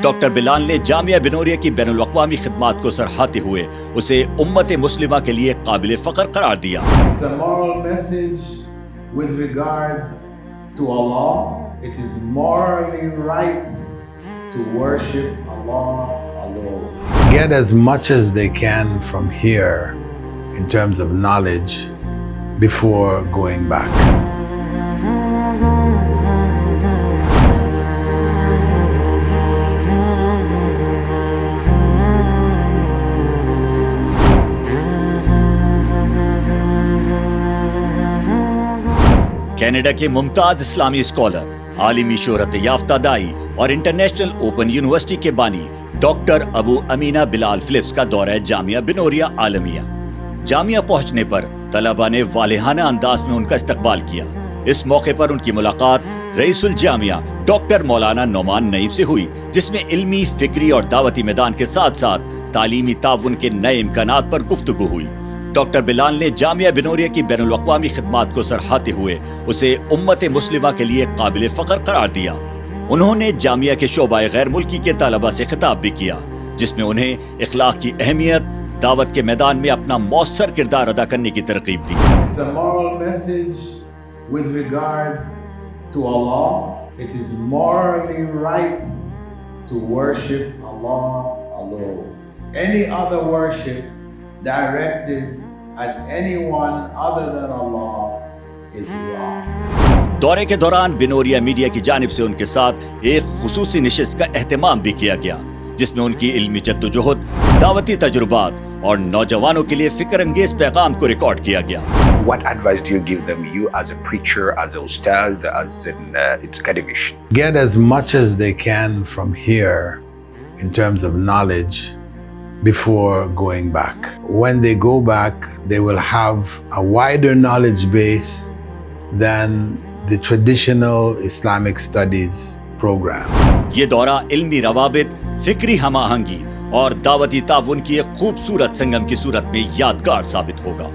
Doctor Bilal ने जामिया बिनोरिया की बैनुल-अक़वामी खिदमात को सराहते हुए उसे उम्मत मुस्लिमा के लिए काबिल फ़ख्र करार दिया। It's a moral message with regards to Allah. It is morally right to worship Allah alone. Get as much as they can from here in terms of knowledge before going back. Canada के मुमताज इस्लामी scholar, आलिमी शोहरत याफ्ता दाई और international open university के बानी doctor Abu Amina Bilal Philips का दौरा जामिया बिनोरिया आलमिया। जामिया पहुंचने पर तलबा ने वालिहाना अंदाज में उनका इस्तकबाल किया। इस मौके पर उनकी मुलाकात रईसुल जामिया डॉक्टर मौलाना नोमान नईम से हुई, जिसमें इल्मी, फिक्री और दावती मैदान के साथ साथ तालीमी ताउन के नए इम्कानात पर गुफ्तगू हुई। डॉक्टर बिलाल ने जामिया बिनोरिया की बैनुल-अक़वामी खिदमात को सराहते हुए उसे उम्मत मुस्लिमा के लिए काबिल फ़ख्र करार दिया। उन्होंने जामिया के शोबाए गैर मुल्की के तलबा से खिताब भी किया, जिसमें उन्हें इखलाक की अहमियत, दावत के मैदान में अपना मौसर किरदार अदा करने की तरकीब दी। It's a moral message with regards to Allah. It is morally right to worship Allah alone. Any other worship directed at anyone other than Allah is wrong. दौरे के दौरान बिनोरिया मीडिया की जानिब से उनके साथ एक खुसूसी निशिस्त का एहतमाम भी किया गया, जिसमें उनकी इल्मी जद्दोजहद, दावती तजुर्बात और नौजवानों के लिए फिक्र अंगेज पैगाम को रिकॉर्ड किया गया। What advice do you give them, you as a preacher, as a ustad, as an academician? Get as much as they can from here in terms of knowledge before going back. When they go back, they will have a wider knowledge base than the traditional Islamic studies programs. ये दौरा इल्मी रवाबित, फिक्री हमाहंगी और दावती ताउन की एक खूबसूरत संगम की सूरत में यादगार साबित होगा।